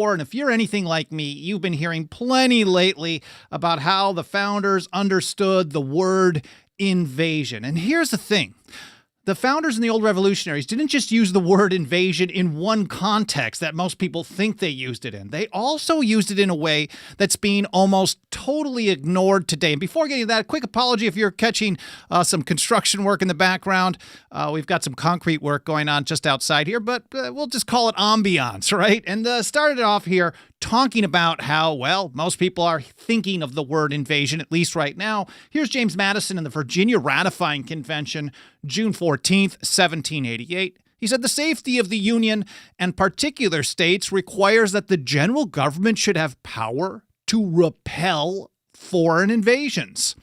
And if you're anything like me, you've been hearing plenty lately about how the founders understood the word invasion. And here's the thing. The founders and the old revolutionaries didn't just use the word invasion in one context that most people think they used it in. They also used it in a way that's being almost totally ignored today. And before getting to that, a quick apology if you're catching some construction work in the background. We've got some concrete work going on just outside here, but we'll just call it ambiance, right? And started off here talking about how, well, most people are thinking of the word invasion, at least right now. Here's James Madison in the Virginia Ratifying Convention, June 14th, 1788. He said, "The safety of the Union and particular states requires that the general government should have power to repel foreign invasions.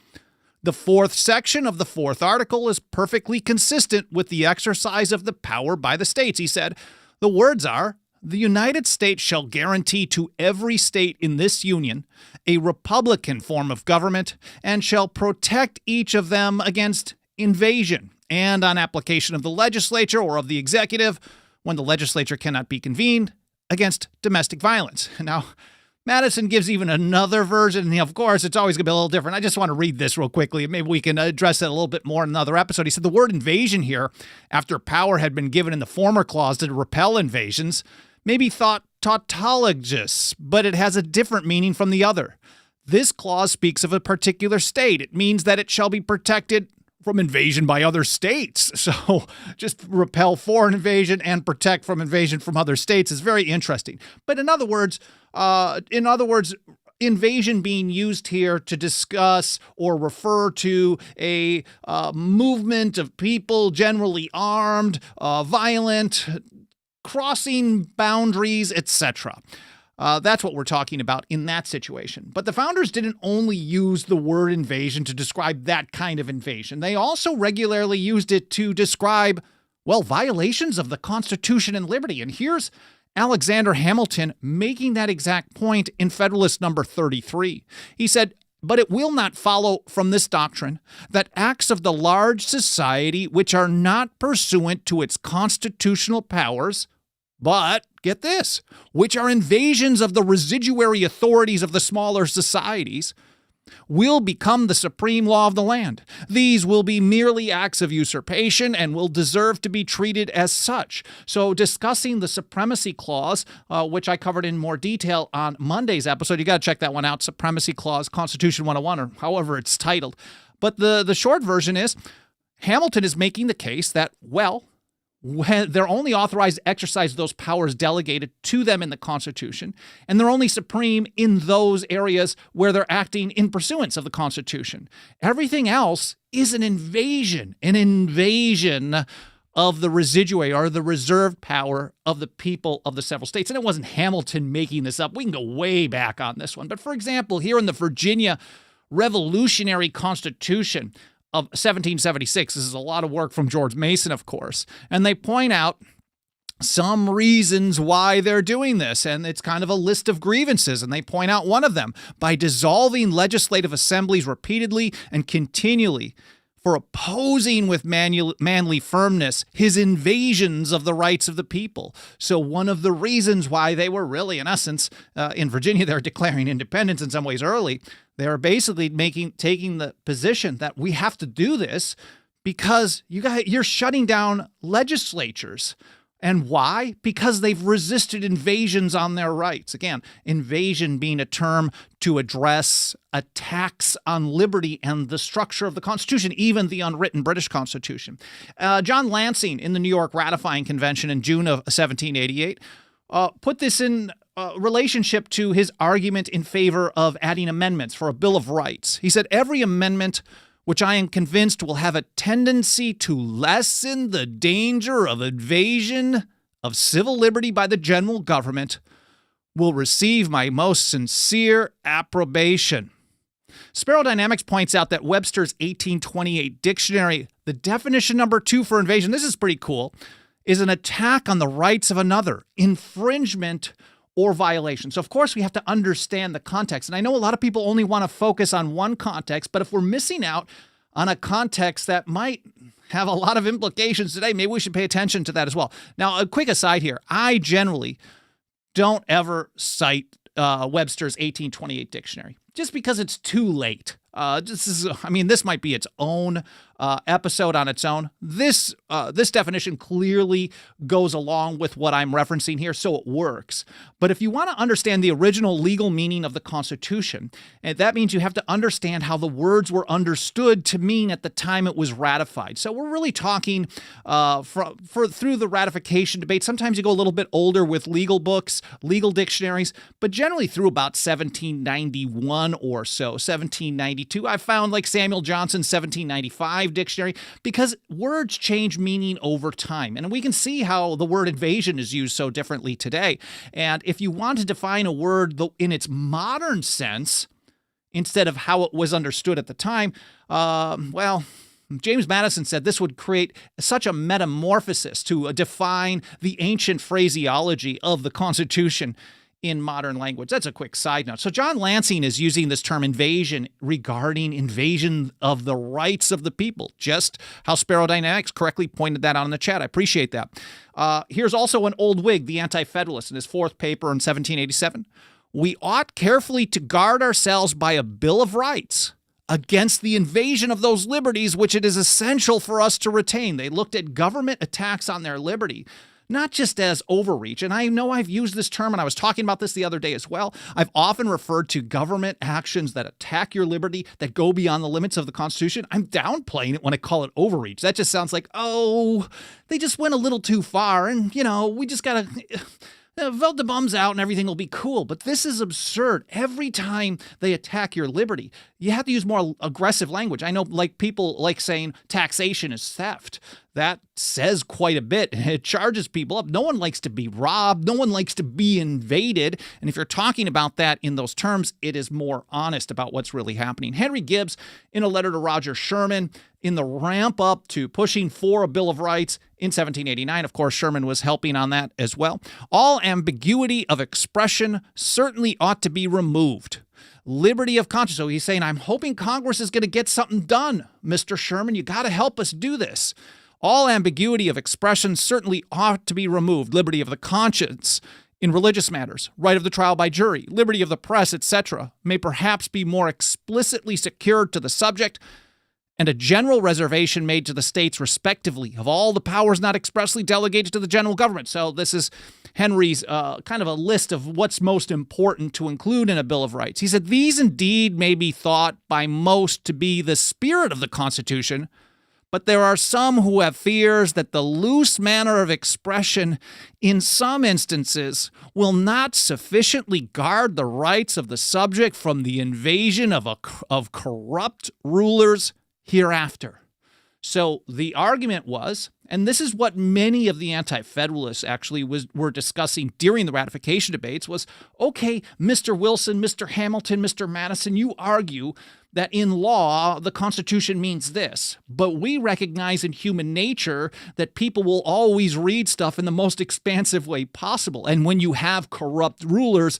The fourth section of the fourth article is perfectly consistent with the exercise of the power by the states." He said, "The words are, the United States shall guarantee to every state in this union a republican form of government and shall protect each of them against invasion and on application of the legislature or of the executive, when the legislature cannot be convened, against domestic violence." Now, Madison gives even another version, and of course, it's always going to be a little different. I just want to read this real quickly. Maybe we can address it a little bit more in another episode. He said the word invasion here, after power had been given in the former clause to repel invasions, may be thought tautologous, but it has a different meaning from the other. This clause speaks of a particular state. It means that it shall be protected from invasion by other states. So just repel foreign invasion and protect from invasion from other states is very interesting. But in other words, invasion being used here to discuss or refer to a movement of people generally armed, violent, crossing boundaries, etc. That's what we're talking about in that situation. But the founders didn't only use the word invasion to describe that kind of invasion. They also regularly used it to describe, well, violations of the Constitution and liberty. And here's Alexander Hamilton making that exact point in Federalist number 33. He said, "But it will not follow from this doctrine that acts of the large society which are not pursuant to its constitutional powers, but, get this, which are invasions of the residuary authorities of the smaller societies, will become the supreme law of the land. These will be merely acts of usurpation and will deserve to be treated as such." So discussing the Supremacy Clause, which I covered in more detail on Monday's episode. You got to check that one out, Supremacy Clause, Constitution 101, or however it's titled. But the short version is, Hamilton is making the case that, well, when they're only authorized to exercise those powers delegated to them in the Constitution, and they're only supreme in those areas where they're acting in pursuance of the Constitution. Everything else is an invasion of the residuary or the reserved power of the people of the several states. And it wasn't Hamilton making this up. We can go way back on this one. But for example, here in the Virginia Revolutionary Constitution of 1776. This is a lot of work from George Mason, of course. And they point out some reasons why they're doing this. And it's kind of a list of grievances. And they point out one of them: by dissolving legislative assemblies repeatedly and continually, for opposing with manly firmness his invasions of the rights of the people. So one of the reasons why they were really, in essence, in Virginia, they're declaring independence in some ways early. They are basically taking the position that we have to do this because you're shutting down legislatures. And why? Because they've resisted invasions on their rights. Again, invasion being a term to address attacks on liberty and the structure of the Constitution, even the unwritten British Constitution. John Lansing in the New York Ratifying Convention in June of 1788 put this in relationship to his argument in favor of adding amendments for a Bill of Rights. He said, "Every amendment which I am convinced will have a tendency to lessen the danger of invasion of civil liberty by the general government, will receive my most sincere approbation." Sparrow Dynamics points out that Webster's 1828 dictionary, the definition number 2 for invasion, this is pretty cool, is an attack on the rights of another, infringement or violation. So, of course, we have to understand the context. And I know a lot of people only want to focus on one context, but if we're missing out on a context that might have a lot of implications today, maybe we should pay attention to that as well. Now, a quick aside here. I generally don't ever cite Webster's 1828 dictionary, just because it's too late. This might be its own episode on its own. This definition clearly goes along with what I'm referencing here, so it works. But if you want to understand the original legal meaning of the Constitution, and that means you have to understand how the words were understood to mean at the time it was ratified. So we're really talking through the ratification debate. Sometimes you go a little bit older with legal books, legal dictionaries, but generally through about 1791 or so, 1792. I found like Samuel Johnson's 1795 dictionary, because words change meaning over time. And we can see how the word invasion is used so differently today. And if you want to define a word in its modern sense, instead of how it was understood at the time, James Madison said this would create such a metamorphosis to define the ancient phraseology of the Constitution in modern language. That's a quick side note. So John Lansing is using this term invasion regarding invasion of the rights of the people, just how Sparrow Dynamics correctly pointed that out in the chat. I appreciate that. Here's also an old Whig, the Anti-Federalist, in his fourth paper in 1787. We ought carefully to guard ourselves by a Bill of Rights against the invasion of those liberties which it is essential for us to retain. They looked at government attacks on their liberty not just as overreach. And I know I've used this term, and I was talking about this the other day as well. I've often referred to government actions that attack your liberty, that go beyond the limits of the Constitution. I'm downplaying it when I call it overreach. That just sounds like, oh, they just went a little too far, and, we just got to vote the bums out and everything will be cool. But this is absurd. Every time they attack your liberty, you have to use more aggressive language. I know people like saying taxation is theft. That says quite a bit. It charges people up. No one likes to be robbed. No one likes to be invaded. And if you're talking about that in those terms, it is more honest about what's really happening. Henry Gibbs, in a letter to Roger Sherman, in the ramp up to pushing for a Bill of Rights in 1789, of course, Sherman was helping on that as well. All ambiguity of expression certainly ought to be removed. Liberty of conscience. So he's saying, I'm hoping Congress is going to get something done, Mr. Sherman. You got to help us do this. All ambiguity of expression certainly ought to be removed. Liberty of the conscience in religious matters, right of the trial by jury, liberty of the press, etc., may perhaps be more explicitly secured to the subject, and a general reservation made to the states respectively of all the powers not expressly delegated to the general government. So this is Henry's kind of a list of what's most important to include in a Bill of Rights. He said, these indeed may be thought by most to be the spirit of the Constitution, but there are some who have fears that the loose manner of expression in some instances will not sufficiently guard the rights of the subject from the invasion of corrupt rulers hereafter. So the argument was, and this is what many of the Anti-Federalists actually were discussing during the ratification debates, was, okay, Mr. Wilson, Mr. Hamilton, Mr. Madison, you argue that in law, the Constitution means this, but we recognize in human nature that people will always read stuff in the most expansive way possible. And when you have corrupt rulers,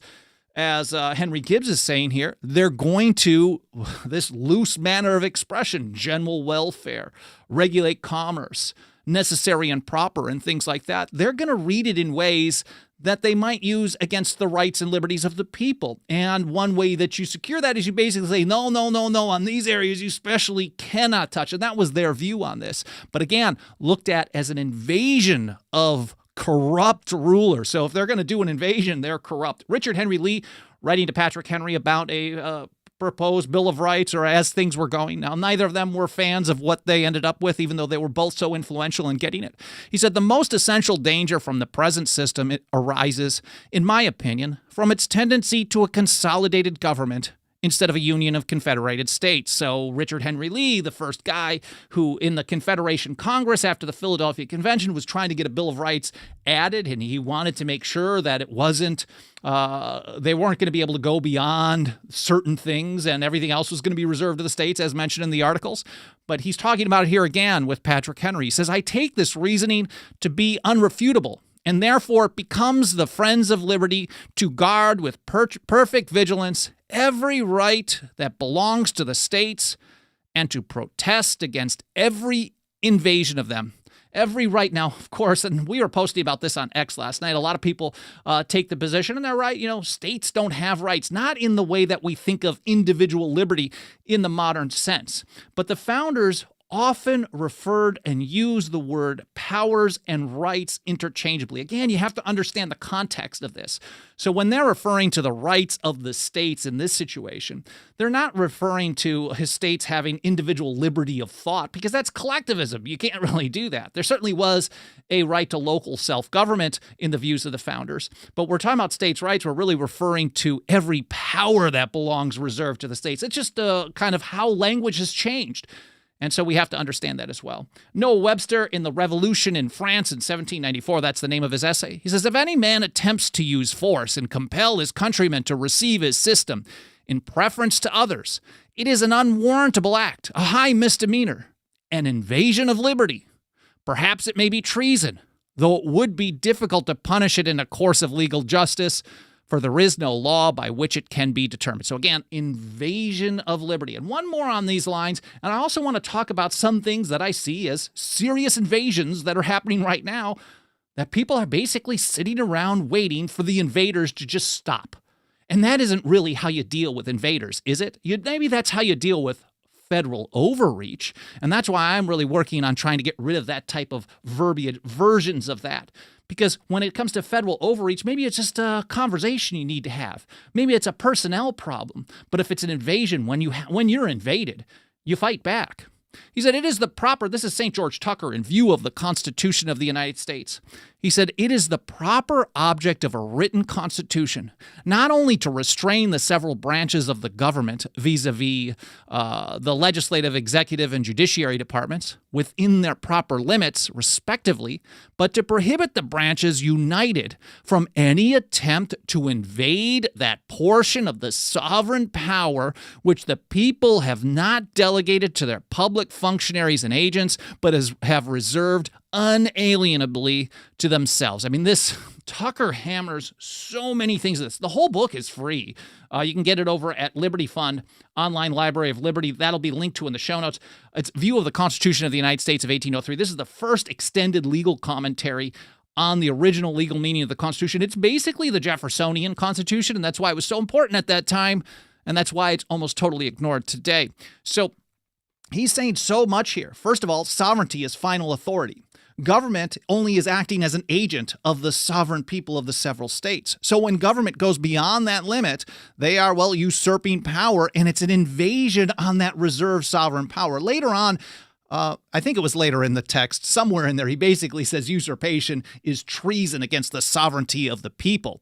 as Henry Gibbs is saying here, they're going to, this loose manner of expression, general welfare, regulate commerce, necessary and proper, and things like that, they're going to read it in ways that they might use against the rights and liberties of the people. And one way that you secure that is you basically say, no, on these areas you especially cannot touch. And that was their view on this. But again, looked at as an invasion of corrupt rulers. So if they're going to do an invasion, they're corrupt. Richard Henry Lee, writing to Patrick Henry about a proposed Bill of Rights, or as things were going. Now, neither of them were fans of what they ended up with, even though they were both so influential in getting it. He said, the most essential danger from the present system arises, in my opinion, from its tendency to a consolidated government instead of a union of confederated states. So Richard Henry Lee, the first guy who in the Confederation Congress after the Philadelphia Convention was trying to get a Bill of Rights added, and he wanted to make sure that it wasn't, they weren't going to be able to go beyond certain things and everything else was going to be reserved to the states, as mentioned in the articles. But he's talking about it here again with Patrick Henry. He says, I take this reasoning to be unrefutable, and therefore it becomes the friends of liberty to guard with perfect vigilance every right that belongs to the states and to protest against every invasion of them, every right now, of course, and we were posting about this on X last night. A lot of people take the position, and they're right, states don't have rights, not in the way that we think of individual liberty in the modern sense. But the founders often referred and used the word powers and rights interchangeably. Again, you have to understand the context of this. So when they're referring to the rights of the states in this situation, they're not referring to his states having individual liberty of thought, because that's collectivism. You can't really do that. There certainly was a right to local self-government in the views of the founders, but we're talking about states' rights. We're really referring to every power that belongs reserved to the states. It's just kind of how language has changed. And so we have to understand that as well. Noah Webster, in The Revolution in France in 1794, that's the name of his essay. He says, if any man attempts to use force and compel his countrymen to receive his system in preference to others, it is an unwarrantable act, a high misdemeanor, an invasion of liberty. Perhaps it may be treason, though it would be difficult to punish it in a course of legal justice, for there is no law by which it can be determined. So again, invasion of liberty. And one more on these lines, and I also want to talk about some things that I see as serious invasions that are happening right now, that people are basically sitting around waiting for the invaders to just stop. And that isn't really how you deal with invaders, is it? Maybe that's how you deal with federal overreach, and that's why I'm really working on trying to get rid of that type of verbiage, versions of that. Because when it comes to federal overreach, maybe it's just a conversation you need to have. Maybe it's a personnel problem. But if it's an invasion, when you're invaded, you fight back. He said, it is the proper, this is St. George Tucker in view of the Constitution of the United States. He said, it is the proper object of a written constitution, not only to restrain the several branches of the government vis-a-vis the legislative, executive, and judiciary departments within their proper limits, respectively, but to prohibit the branches united from any attempt to invade that portion of the sovereign power which the people have not delegated to their public functionaries and agents, but have reserved unalienably to themselves. I mean, this Tucker hammers so many things. The whole book is free. You can get it over at Liberty Fund, Online Library of Liberty. That'll be linked to in the show notes. It's View of the Constitution of the United States of 1803. This is the first extended legal commentary on the original legal meaning of the Constitution. It's basically the Jeffersonian Constitution, and that's why it was so important at that time, and that's why it's almost totally ignored today. So he's saying so much here. First of all, sovereignty is final authority. Government only is acting as an agent of the sovereign people of the several states. So when government goes beyond that limit, they are, usurping power, and it's an invasion on that reserved sovereign power. Later on, I think it was later in the text, somewhere in there, he basically says usurpation is treason against the sovereignty of the people.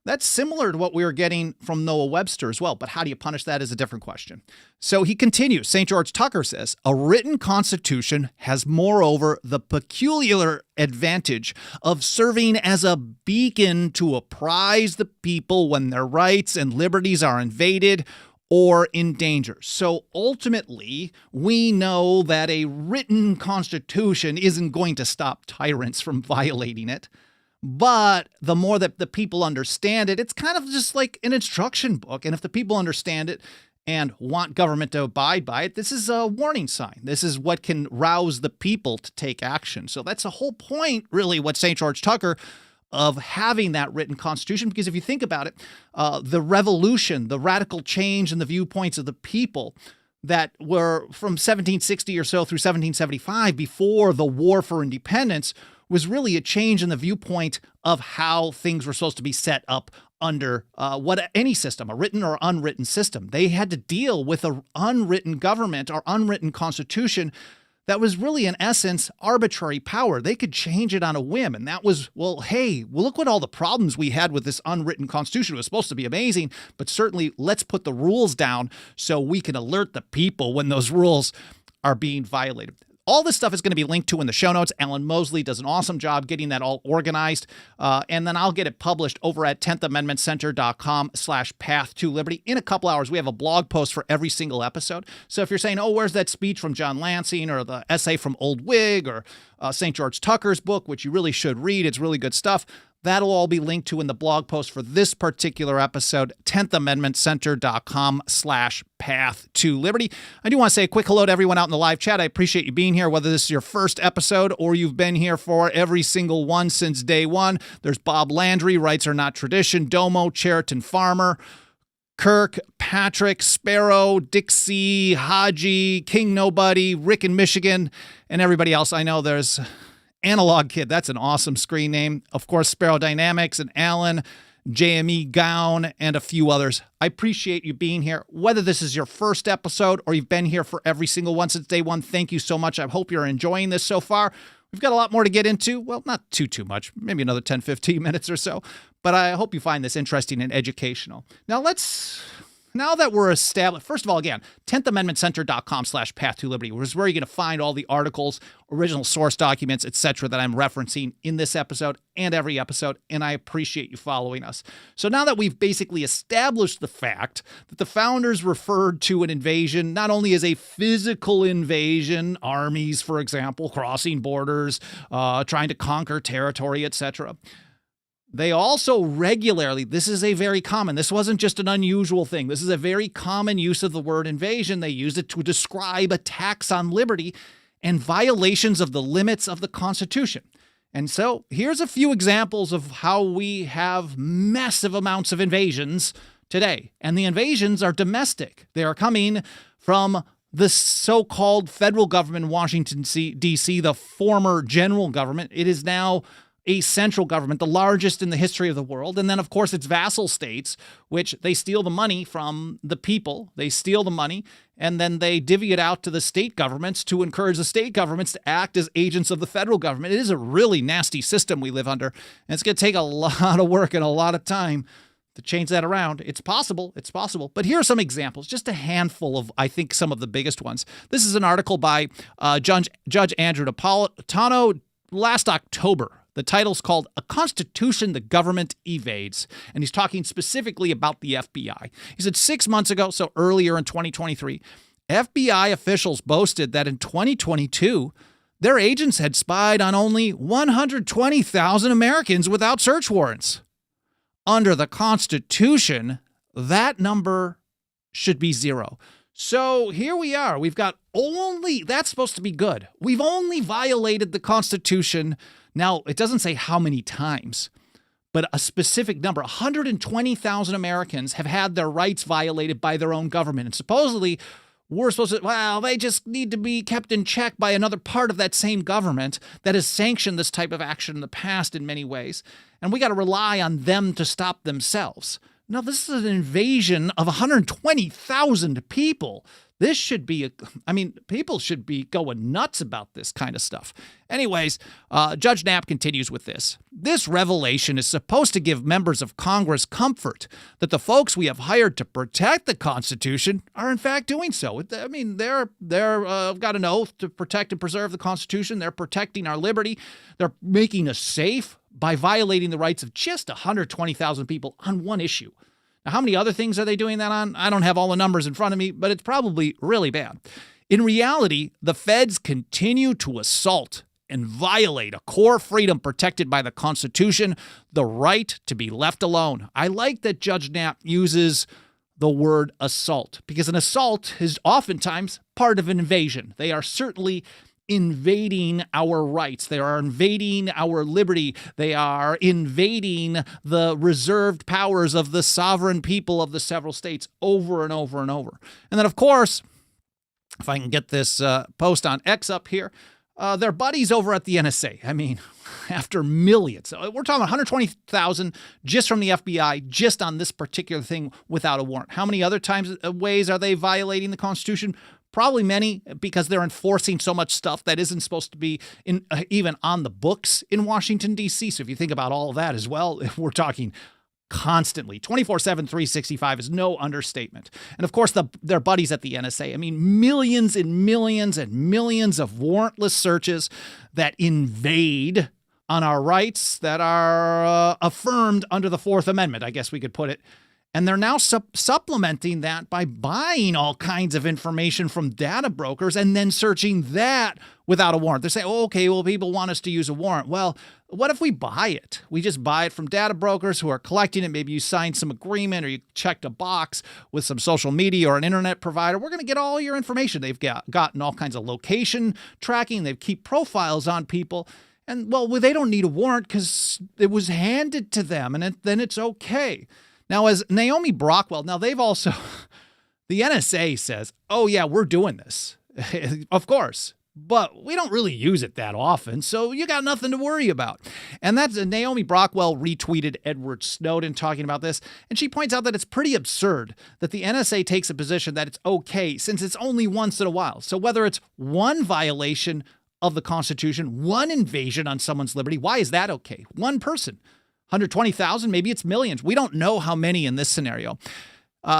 That's similar to what we were getting from Noah Webster as well, but how do you punish that is a different question. So he continues, St. George Tucker says, a written constitution has moreover the peculiar advantage of serving as a beacon to apprise the people when their rights and liberties are invaded or in danger. So ultimately, we know that a written constitution isn't going to stop tyrants from violating it. But the more that the people understand it, it's kind of just like an instruction book. And if the people understand it and want government to abide by it, this is a warning sign. This is what can rouse the people to take action. So that's the whole point, really, what St. George Tucker of having that written constitution. Because if you think about it, the revolution, the radical change in the viewpoints of the people that were from 1760 or so through 1775, before the War for Independence, was really a change in the viewpoint of how things were supposed to be set up under any system, a written or unwritten system. They had to deal with an unwritten government or unwritten constitution that was really, in essence, arbitrary power. They could change it on a whim. And that was, look what all the problems we had with this unwritten constitution. It was supposed to be amazing, but certainly let's put the rules down so we can alert the people when those rules are being violated. All this stuff is going to be linked to in the show notes. Alan Mosley does an awesome job getting that all organized. And then I'll get it published over at 10thamendmentcenter.com/path-to-liberty. In a couple hours, we have a blog post for every single episode. So if you're saying, where's that speech from John Lansing or the essay from Old Whig or St. George Tucker's book, which you really should read, it's really good stuff. That'll all be linked to in the blog post for this particular episode, 10thamendmentcenter.com/path to liberty. I do want to say a quick hello to everyone out in the live chat. I appreciate you being here, whether this is your first episode or you've been here for every single one since day one. There's Bob Landry, Rights Are Not Tradition, Domo, Cheriton Farmer, Kirk, Patrick, Sparrow, Dixie, Haji, King Nobody, Rick in Michigan, and everybody else. I know there's Analog Kid. That's an awesome screen name. Of course, Sparrow Dynamics and Alan, JME Gown, and a few others. I appreciate you being here. Whether this is your first episode or you've been here for every single one since day one, thank you so much. I hope you're enjoying this so far. We've got a lot more to get into. Well, not too much, maybe another 10, 15 minutes or so. But I hope you find this interesting and educational. Now that we're established, first of all, again, 10thamendmentcenter.com/path to liberty, which is where you're going to find all the articles, original source documents, etc. that I'm referencing in this episode and every episode, and I appreciate you following us. So now that we've basically established the fact that the founders referred to an invasion not only as a physical invasion, armies, for example, crossing borders, trying to conquer territory, etc., they also regularly, this is a very common, this wasn't just an unusual thing. This is a very common use of the word invasion. They use it to describe attacks on liberty and violations of the limits of the Constitution. And so here's a few examples of how we have massive amounts of invasions today. And the invasions are domestic. They are coming from the so-called federal government in Washington, D.C., the former general government. It is now a central government, the largest in the history of the world. And then, of course, it's vassal states, which they steal the money from the people. They steal the money, and then they divvy it out to the state governments to encourage the state governments to act as agents of the federal government. It is a really nasty system we live under, and it's going to take a lot of work and a lot of time to change that around. It's possible. It's possible. But here are some examples, just a handful of, I think, some of the biggest ones. This is an article by Judge Andrew Napolitano last October. The title's called A Constitution the Government Evades, and he's talking specifically about the FBI. He said 6 months ago, so earlier in 2023, FBI officials boasted that in 2022, their agents had spied on only 120,000 Americans without search warrants. Under the Constitution, that number should be 0. So here we are. We've got that's supposed to be good. We've only violated the Constitution. Now, it doesn't say how many times, but a specific number. 120,000 Americans have had their rights violated by their own government. And supposedly, we're supposed to, they just need to be kept in check by another part of that same government that has sanctioned this type of action in the past in many ways. And we got to rely on them to stop themselves. No, this is an invasion of 120,000 people. This should be, people should be going nuts about this kind of stuff. Anyways, Judge Knapp continues with this. This revelation is supposed to give members of Congress comfort that the folks we have hired to protect the Constitution are in fact doing so. I mean, they're got an oath to protect and preserve the Constitution. They're protecting our liberty. They're making us safe by violating the rights of just 120,000 people on one issue. Now, how many other things are they doing that on? I don't have all the numbers in front of me, but it's probably really bad. In reality, the feds continue to assault and violate a core freedom protected by the Constitution, the right to be left alone. I like that Judge Knapp uses the word assault, because an assault is oftentimes part of an invasion. They are certainly invading our rights. They are invading our liberty. They are invading the reserved powers of the sovereign people of the several states over and over and over. And then, of course, if I can get this post on X up here, their buddies over at the NSA. I mean, after millions, we're talking 120,000 just from the FBI, just on this particular thing without a warrant. How many other ways are they violating the Constitution? Probably many, because they're enforcing so much stuff that isn't supposed to be even on the books in Washington, D.C. So if you think about all of that as well, we're talking constantly. 24/7, 365 is no understatement. And of course, their buddies at the NSA. I mean, millions and millions and millions of warrantless searches that invade on our rights that are affirmed under the Fourth Amendment, I guess we could put it. And they're now supplementing that by buying all kinds of information from data brokers and then searching that without a warrant. They say, oh, okay, well, people want us to use a warrant. Well, what if we buy it? We just buy it from data brokers who are collecting it. Maybe you signed some agreement or you checked a box with some social media or an internet provider. We're going to get all your information. They've gotten all kinds of location tracking. They keep profiles on people. And, well, they don't need a warrant because it was handed to them, and then it's okay. Now, as Naomi Brockwell, they've also, the NSA says, oh, yeah, we're doing this. Of course. But we don't really use it that often, so you got nothing to worry about. And that's Naomi Brockwell retweeted Edward Snowden talking about this, and she points out that it's pretty absurd that the NSA takes a position that it's okay since it's only once in a while. So whether it's one violation of the Constitution, one invasion on someone's liberty, why is that okay? One person. 120,000, maybe it's millions. We don't know how many in this scenario.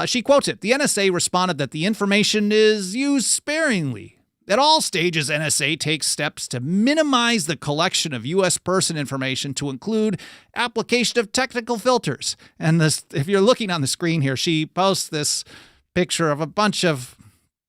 She quotes it. The NSA responded that the information is used sparingly. At all stages, NSA takes steps to minimize the collection of U.S. person information to include application of technical filters. And this, if you're looking on the screen here, she posts this picture of a bunch of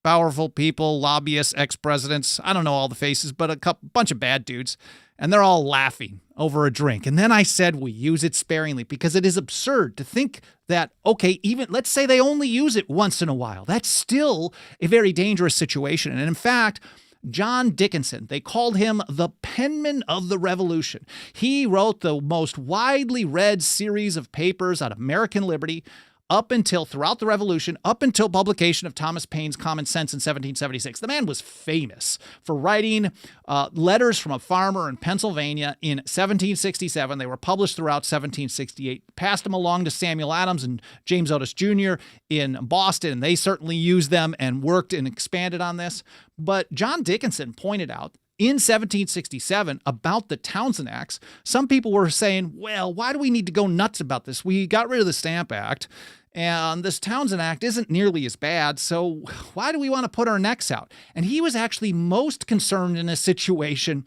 powerful people, lobbyists, ex-presidents. I don't know all the faces, but a bunch of bad dudes. And they're all laughing over a drink. And then I said we use it sparingly because it is absurd to think that, okay, even let's say they only use it once in a while. That's still a very dangerous situation. And in fact, John Dickinson, they called him the penman of the revolution. He wrote the most widely read series of papers on American liberty throughout the Revolution, up until publication of Thomas Paine's Common Sense in 1776. The man was famous for writing letters from a farmer in Pennsylvania in 1767. They were published throughout 1768, passed them along to Samuel Adams and James Otis Jr. in Boston, and they certainly used them and worked and expanded on this. But John Dickinson pointed out in 1767 about the Townshend Acts, some people were saying, well, why do we need to go nuts about this? We got rid of the Stamp Act, and this Townshend Act isn't nearly as bad, so why do we want to put our necks out? And he was actually most concerned in a situation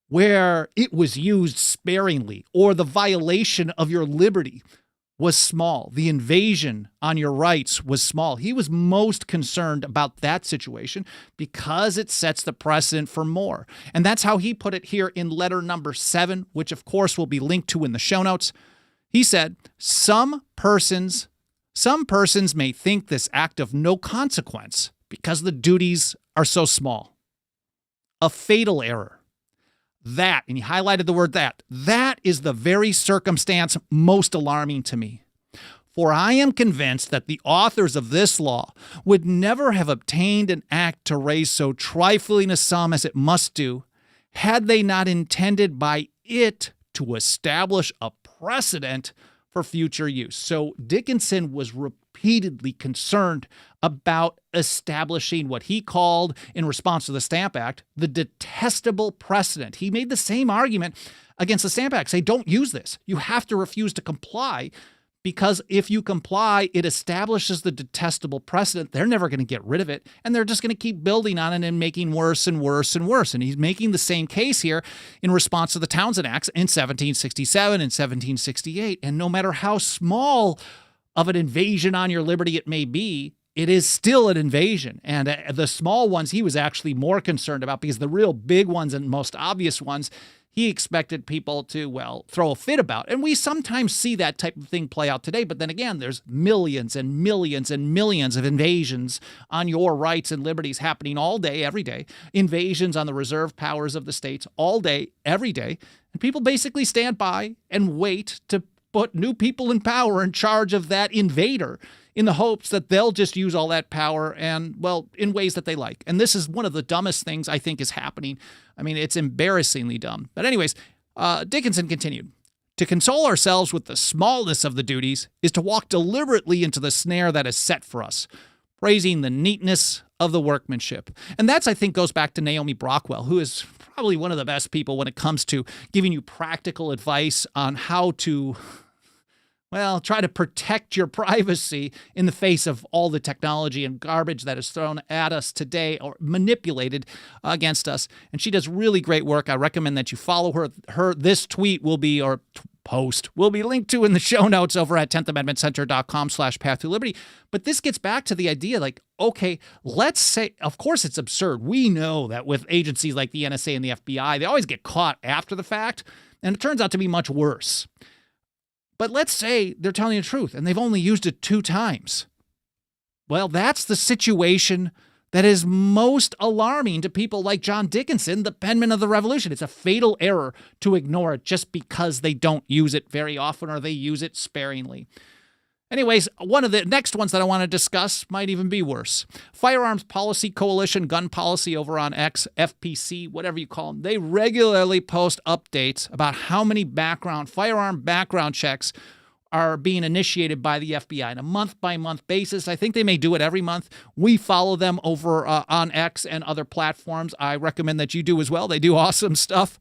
where it was used sparingly or the violation of your liberty was small. The invasion on your rights was small. He was most concerned about that situation because it sets the precedent for more. And that's how he put it here in letter number 7, which of course will be linked to in the show notes. He said, some persons may think this act of no consequence because the duties are so small. A fatal error. That, and he highlighted the word that is the very circumstance most alarming to me. For I am convinced that the authors of this law would never have obtained an act to raise so trifling a sum as it must do, had they not intended by it to establish a precedent for future use. So Dickinson was repeatedly concerned about establishing what he called, in response to the Stamp Act, the detestable precedent. He made the same argument against the Stamp Act. Say, don't use this. You have to refuse to comply because if you comply, it establishes the detestable precedent. They're never going to get rid of it, and they're just going to keep building on it and making worse and worse and worse. And he's making the same case here in response to the Townshend Acts in 1767 and 1768. And no matter how small of an invasion on your liberty it may be, it is still an invasion. And the small ones he was actually more concerned about because the real big ones and most obvious ones he expected people to, well, throw a fit about. And we sometimes see that type of thing play out today. But then again, there's millions and millions and millions of invasions on your rights and liberties happening all day, every day. Invasions on the reserve powers of the states all day, every day. And people basically stand by and wait to put new people in power in charge of that invader in the hopes that they'll just use all that power and, well, in ways that they like. And this is one of the dumbest things I think is happening. I mean, it's embarrassingly dumb. But anyways, Dickinson continued, to console ourselves with the smallness of the duties is to walk deliberately into the snare that is set for us, praising the neatness of the workmanship. And that's, I think, goes back to Naomi Brockwell, who is probably one of the best people when it comes to giving you practical advice on how to, well, try to protect your privacy in the face of all the technology and garbage that is thrown at us today or manipulated against us. And she does really great work. I recommend that you follow her. This tweet will be, or post will be linked to in the show notes over at 10thamendmentcenter.com/path to liberty. But this gets back to the idea like, okay, let's say, of course it's absurd. We know that with agencies like the NSA and the FBI, they always get caught after the fact, and it turns out to be much worse. But let's say they're telling the truth and they've only used it 2 times. Well, that's the situation that is most alarming to people like John Dickinson, the penman of the revolution. It's a fatal error to ignore it just because they don't use it very often or they use it sparingly. Anyways, one of the next ones that I want to discuss might even be worse. Firearms Policy Coalition, gun policy over on X, FPC, whatever you call them. They regularly post updates about how many firearm background checks are being initiated by the FBI on a month-by-month basis. I think they may do it every month. We follow them over on X and other platforms. I recommend that you do as well. They do awesome stuff.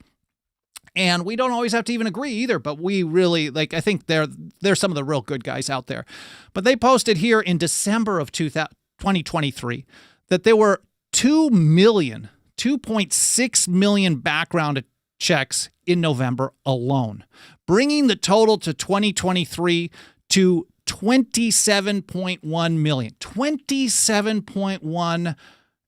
And we don't always have to even agree either, but we really, I think they're some of the real good guys out there. But they posted here in December of 2023 that there were 2.6 million background checks in November alone, bringing the total to 2023 to 27.1 million. 27.1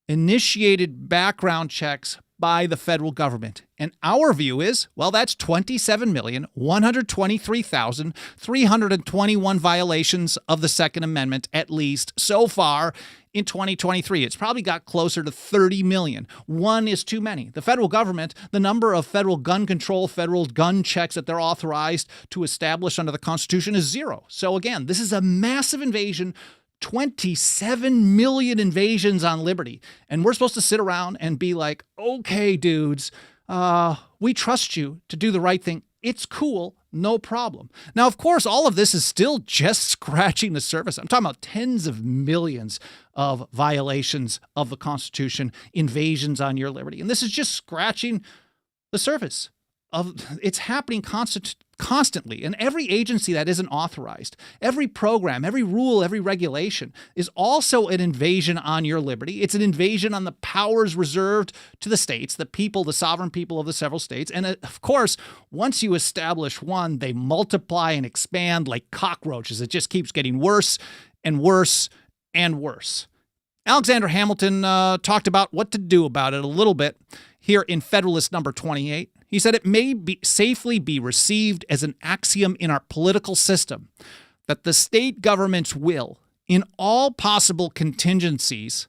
initiated background checks by the federal government. And our view is, well, that's 27,123,321 violations of the Second Amendment, at least so far in 2023. It's probably got closer to 30 million. One is too many. The federal government, the number of federal gun control, federal gun checks that they're authorized to establish under the Constitution is 0. So again, this is a massive invasion. 27 million invasions on liberty. And we're supposed to sit around and be like, okay, dudes, we trust you to do the right thing. It's cool. No problem. Now, of course, all of this is still just scratching the surface. I'm talking about tens of millions of violations of the Constitution, invasions on your liberty. And this is just scratching the surface. It's happening constantly. And every agency that isn't authorized, every program, every rule, every regulation is also an invasion on your liberty. It's an invasion on the powers reserved to the states, the people, the sovereign people of the several states. And of course, once you establish one, they multiply and expand like cockroaches. It just keeps getting worse and worse and worse. Alexander Hamilton talked about what to do about it a little bit here in Federalist number 28. He said it may safely be received as an axiom in our political system that the state governments will, in all possible contingencies,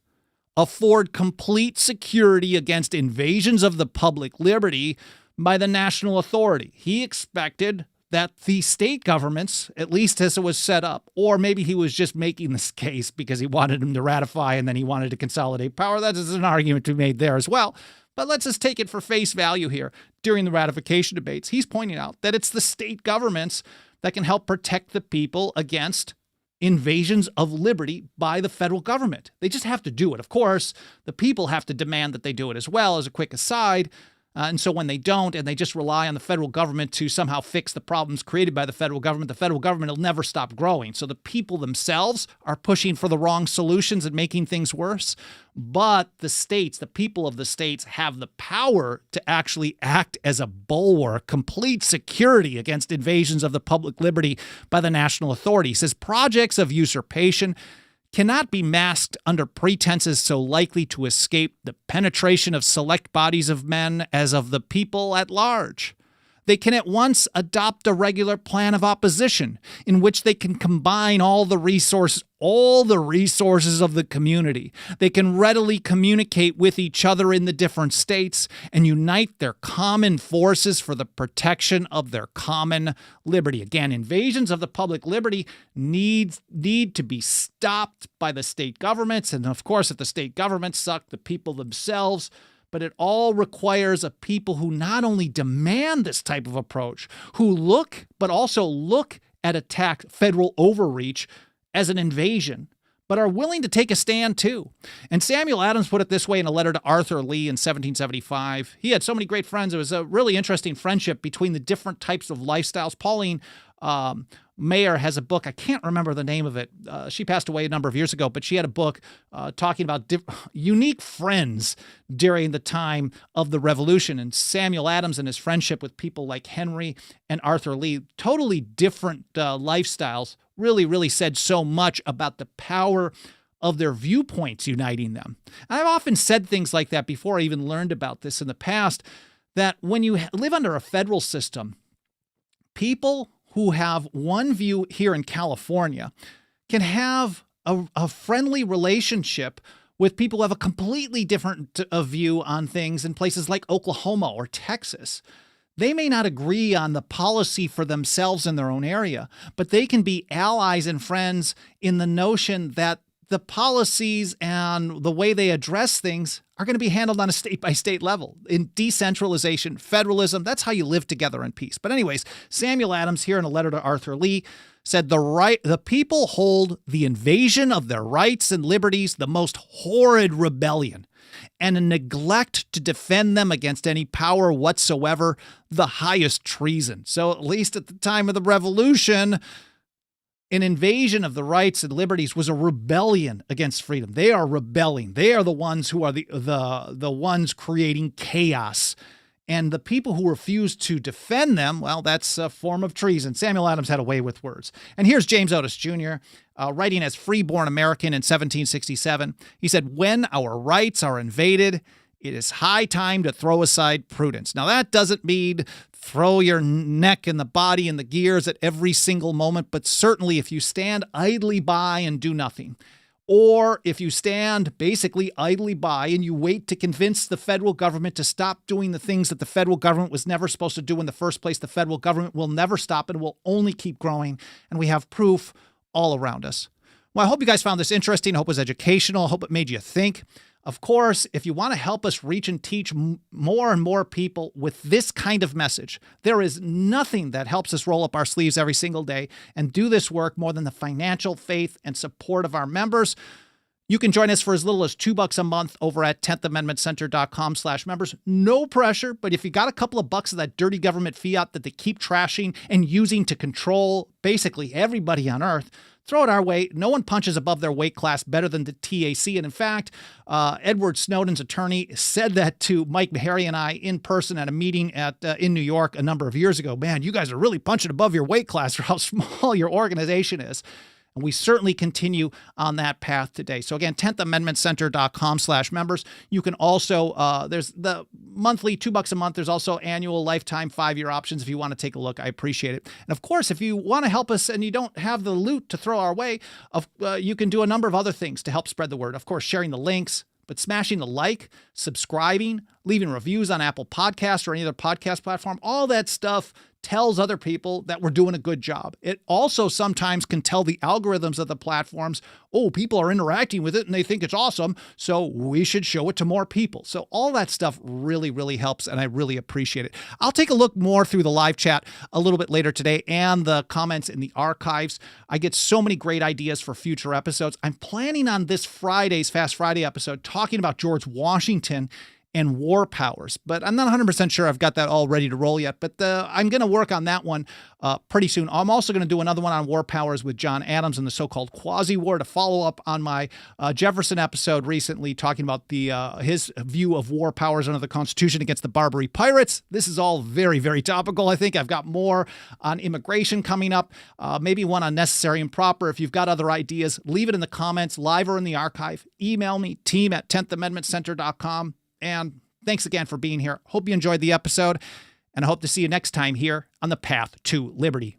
afford complete security against invasions of the public liberty by the national authority. He expected that the state governments, at least as it was set up, or maybe he was just making this case because he wanted them to ratify and then he wanted to consolidate power. That is an argument to be made there as well. But let's just take it for face value here. During the ratification debates, he's pointing out that it's the state governments that can help protect the people against invasions of liberty by the federal government. They just have to do it. Of course, the people have to demand that they do it as well, as a quick aside. And so when they don't, and they just rely on the federal government to somehow fix the problems created by the federal government will never stop growing. So the people themselves are pushing for the wrong solutions and making things worse. But the states, the people of the states, have the power to actually act as a bulwark, complete security against invasions of the public liberty by the national authority. He says projects of usurpation cannot be masked under pretenses so likely to escape the penetration of select bodies of men as of the people at large. They can at once adopt a regular plan of opposition in which they can combine all the resources of the community. They can readily communicate with each other in the different states and unite their common forces for the protection of their common liberty. Again, invasions of the public liberty need to be stopped by the state governments. And of course, if the state governments suck, the people themselves. But it all requires a people who not only demand this type of approach, but also look at federal overreach as an invasion, but are willing to take a stand too. And Samuel Adams put it this way in a letter to Arthur Lee in 1775. He had so many great friends. It was a really interesting friendship between the different types of lifestyles. Pauline Mayer has a book. I can't remember the name of it. She passed away a number of years ago, but she had a book talking about unique friends during the time of the Revolution. And Samuel Adams and his friendship with people like Henry and Arthur Lee, totally different lifestyles, really said so much about the power of their viewpoints uniting them. And I've often said things like that before I even learned about this in the past, that when you live under a federal system, people who have one view here in California can have a friendly relationship with people who have a completely different view on things in places like Oklahoma or Texas. They may not agree on the policy for themselves in their own area, but they can be allies and friends in the notion that the policies and the way they address things are going to be handled on a state-by-state level. In decentralization, federalism, that's how you live together in peace. But anyways, Samuel Adams, here in a letter to Arthur Lee, said the people hold the invasion of their rights and liberties the most horrid rebellion, and a neglect to defend them against any power whatsoever, the highest treason. So at least at the time of the Revolution, an invasion of the rights and liberties was a rebellion against freedom. They are rebelling. They are the ones who are the ones creating chaos. And the people who refuse to defend them, well, that's a form of treason. Samuel Adams had a way with words. And here's James Otis Jr., writing as freeborn American in 1767. He said, "When our rights are invaded, it is high time to throw aside prudence." Now, that doesn't mean throw your neck and the body and the gears at every single moment, but certainly if you stand idly by and do nothing, or if you stand basically idly by and you wait to convince the federal government to stop doing the things that the federal government was never supposed to do in the first place, the federal government will never stop and will only keep growing. And we have proof all around us. Well, I hope you guys found this interesting. I hope it was educational. I hope it made you think. Of course, if you want to help us reach and teach more and more people with this kind of message, there is nothing that helps us roll up our sleeves every single day and do this work more than the financial faith and support of our members. You can join us for as little as $2 a month over at 10thamendmentcenter.com/members. No pressure, but if you got a couple of bucks of that dirty government fiat that they keep trashing and using to control basically everybody on earth, throw it our way. No one punches above their weight class better than the TAC. And in fact, Edward Snowden's attorney said that to Mike Maharrey and I in person at a meeting in New York a number of years ago. Man, you guys are really punching above your weight class for how small your organization is. And we certainly continue on that path today. So again, 10thamendmentcenter.com/members. You can also, there's the monthly $2 a month. There's also annual, lifetime, 5-year options if you want to take a look. I appreciate it. And of course, if you want to help us and you don't have the loot to throw our way, you can do a number of other things to help spread the word. Of course, sharing the links, but smashing the like, subscribing, leaving reviews on Apple Podcasts or any other podcast platform, all that stuff tells other people that we're doing a good job. It also sometimes can tell the algorithms of the platforms, oh, people are interacting with it and they think it's awesome, so we should show it to more people. So all that stuff really helps, and I really appreciate it. I'll take a look more through the live chat a little bit later today and the comments in the archives. I get so many great ideas for future episodes. I'm planning on this Friday's Fast Friday episode talking about George Washington and war powers, but I'm not 100% sure I've got that all ready to roll yet, but I'm going to work on that one pretty soon. I'm also going to do another one on war powers with John Adams and the so-called quasi-war to follow up on my Jefferson episode recently talking about his view of war powers under the Constitution against the Barbary pirates. This is all very topical. I think I've got more on immigration coming up, maybe one on necessary and proper. If you've got other ideas, leave it in the comments, live or in the archive. Email me, team@10thamendmentcenter.com. And thanks again for being here. Hope you enjoyed the episode, and I hope to see you next time here on the path to liberty.